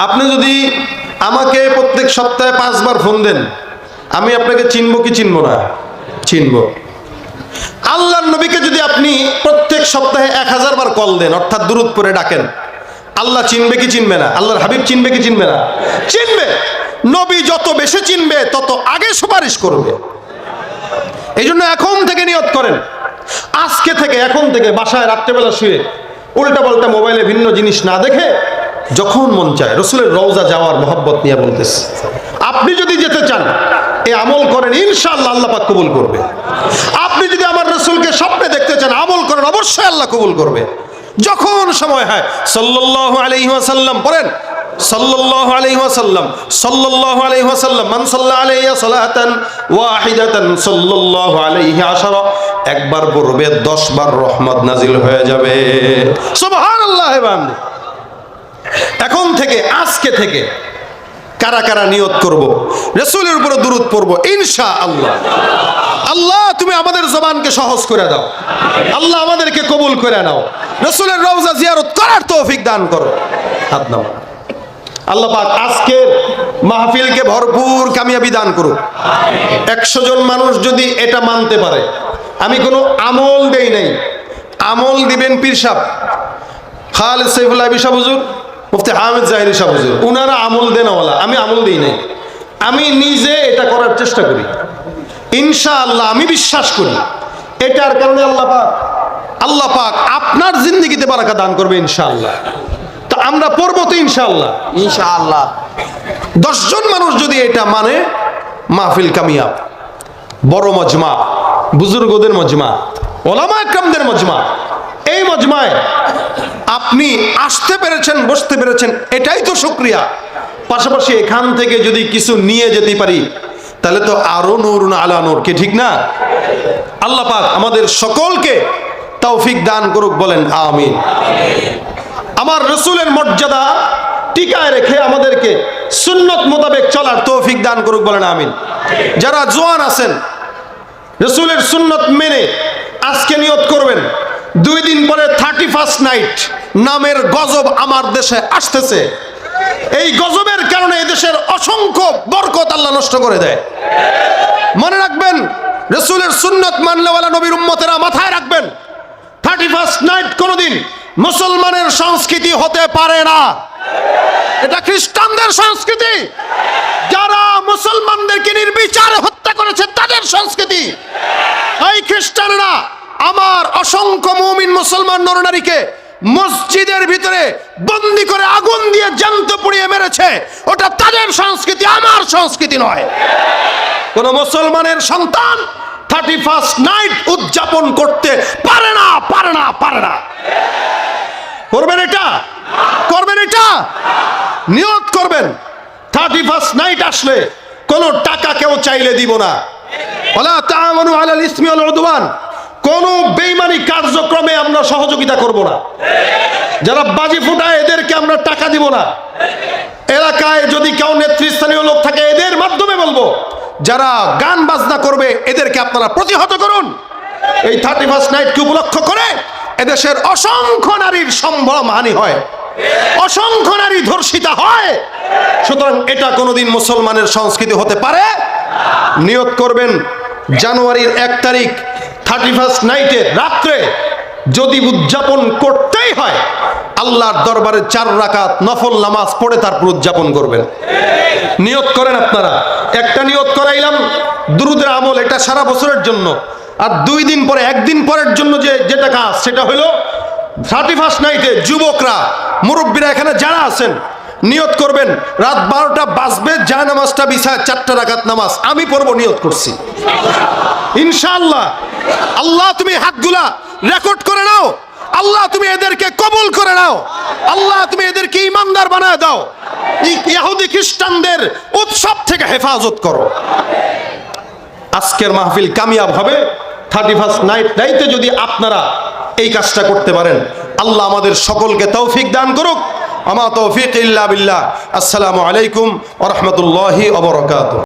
আপনি যদি আমাকে প্রত্যেক সপ্তাহে 5 বার ফোন দেন, আমি আপনাকে চিনব কি চিনব না? চিনব। আল্লাহর নবীকে যদি আপনি প্রত্যেক সপ্তাহে 1000 বার কল দেন, অর্থাৎ দুরূদ পড়ে ডাকেন, আল্লাহ চিনবে কি চিনবে না? আল্লাহর হাবিব চিনবে কি চিনবে না? চিনবে। নবী যত বেশি চিনবে তত আগে সুপারিশ করবে। এই জন্য এখন থেকে নিয়ত করেন, আজকে থেকে, এখন থেকে বাসায় রাত্রেবেলা শুয়ে উল্টা পাল্টা মোবাইলে ভিন্ন জিনিস না দেখে যখন মন চায় রসুলের রওজা যাওয়ার মহব্বত নিয়ে বলতেছে। আপনি যদি যেতে চান এই আমল করেন, ইনশাআল্লাহ আল্লাহ পাক কবুল করবে। আপনি যদি আমার রসুলকে স্বপ্নে দেখতে চান, আমল করেন, অবশ্যই আল্লাহ কবুল করবে। যখন সময় হয় সাল্লাল্লাহু আলাইহি ওয়াসাল্লাম পড়েন, সাল্লাল্লাহু আলাইহি ওয়াসাল্লাম, সাল্লাল্লাহু আলাইহি ওয়াসাল্লাম, মান সাল্লা আলাইহি সালাতান ওয়াহিদাতান সাল্লাল্লাহু আলাইহি আশারা, একবার পড়বে 10 বার রহমত নাজিল হয়ে যাবে। সুবহানাল্লাহ। এখন থেকে, আজকে থেকে কারা কারা নিয়ত করব রাসূলের উপরে দুরূদ পড়ব ইনশাআল্লাহ। আল্লাহ তুমি আমাদের জবানকে সহজ করে দাও, আল্লাহ আমাদেরকে কবুল করে নাও, রাসূলের রওজা জিয়ারত করার তৌফিক দান করো। হাত নাও। আল্লাহ পাক আজকের মাহফিলকে ভরপুর কামিয়াবি দান করুক। 100 জন মানুষ যদি এটা মানতে পারে, আমি কোনো আমল দেই নাই, আমল দিবেন পীর সাহেব খালেদ সাইফুল্লাহ সাহেব হুজুর, মুফতি হামিদ জাহিরি সাহেব হুজুর, উনারা আমল দেনওয়ালা, আমি আমল দিই নাই। আমি নিজে এটা করার চেষ্টা করি ইনশাআল্লাহ। আমি বিশ্বাস করি এটার কারণে আল্লাহ পাক আপনার জিন্দেগিতে বারাকা দান করবে ইনশাআল্লাহ। তা আমরা পড়বো তো ইনশাআল্লাহ। ইনশাআল্লাহ 10 জন মানুষ যদি এটা মানে, মাহফিল কামিয়াব। বড় মজমা, বুজুর্গদের মজমা, ওলামা একরামদের মজমা, এই মজমায় আপনি আসতে পেরেছেন, বসতে পেরেছেন, এটাই তো শুকরিয়া। পাশাপাশি এখান থেকে যদি কিছু নিয়ে যেতে পারি তাহলে তো আরো নূর আলা নূর, কে ঠিক না? আল্লাহ পাক আমাদের সকলকে তৌফিক দান করুক, বলেন আমিন। আমার রসুলের মর্যাদা টিকায় রেখে আমাদেরকে সুন্নত মোতাবেক চলার তৌফিক দান করুক, বলেন আমিন। যারা জওয়ান আছেন রসুলের সুন্নত মেনে আজকে নিয়ত করবেন, 2 দিন পরে 31st নাইট নামের গজব আমার দেশে আসতেছে। এই গজবের কারণে এদেশের অসংখ্য বরকত আল্লাহ নষ্ট করে দেয়। মনে রাখবেন, রসুলের সুন্নত মানলেওয়ালা নবীর উম্মতেরা মাথায় রাখবেন, 31st নাইট কোনোদিন মুসলমানের সংস্কৃতি হতে পারে না। এটা খ্রিস্টানদের সংস্কৃতি, যারা মুসলমানদেরকে নির্বিচারে হত্যা করেছে তাদের সংস্কৃতি। এই খ্রিস্টানরা আমার অসংখ্য মুমিন মুসলমান নরনারীকে মসজিদের ভিতরে বন্দি করে আগুন দিয়ে জ্যান্ত পুড়িয়ে মেরেছে, ওটা তাদের সংস্কৃতি, আমার সংস্কৃতি নয়। কোন মুসলমানের সন্তান 31st নাইট উদযাপন করতে পারে না, পারে না, পারে না। করবেন এটা? করবেন এটা? নিয়ত করবেন 31st নাইট আসলে কোন টাকা কেউ চাইলে দিব না। ওয়ালা তাআওয়ানু আলাল ইসমি ওয়াল উদওয়ান, কোন বেঈমানি কার্যক্রমে আমরা সহযোগিতা করব না। যারা বাজি ফুটায় এদেরকে আমরা টাকা দিব না। এলাকায় যদি কেউ নেতৃস্থানীয় লোক থাকে এদের মাধ্যমে বলবো, যারা গান বাজনা করবে এদেরকে আপনারা প্রতিহত করুন। এই 31st নাইটকে উপলক্ষ করে এদেশের অসংখ্য নারীর সম্ভ্রম হানি হয়, অসংখ্য নারী ধর্ষিতা হয়। সুতরাং এটা কোনোদিন মুসলমানের সংস্কৃতি হতে পারে। নিয়ত করবেন জানুয়ারির 1 তারিখ 31st নাইটের রাত্রে যদি উদযাপন করতেই হয়, আল্লাহর দরবারে 4 রাকাত নফল নামাজ পড়ে তারপর উদযাপন করবেন। নিয়ত করেন আপনারা। একটা নিয়ত করাইলাম দুরুদের আমল, এটা সারা বছরের জন্য। আর 2 দিন পরে, 1 দিন পরের জন্য যেটা কাজ, সেটা হলো 31st নাইটে যুবকরা, মুরব্বীরা এখানে যারা আছেন নিয়ত করবেন, রাত 12টা বাজবে, যায় নামাজটা বিছায় 4 রাকাত নামাজ আমি পড়বো, নিয়ত করছি ইনশাআল্লাহ। আল্লাহ তুমি হাতগুলা রেকর্ড করে নাও, আল্লাহ তুমি এদেরকে কবুল করে নাও, আল্লাহ তুমি এদেরকে ইমানদার বানায় দাও, ইহুদি খ্রিস্টানদের উৎসব থেকে হেফাজত করো। আজকের মাহফিল কামিয়াব হবে 31st নাইটে যদি আপনারা এই কাজটা করতে পারেন। আল্লাহ আমাদের সকলকে তৌফিক দান করুক। আমা তৌফিক ইল্লা বিল্লাহ। আসসালামু আলাইকুম ওয়া রাহমাতুল্লাহি ওয়া বারাকাতুহু।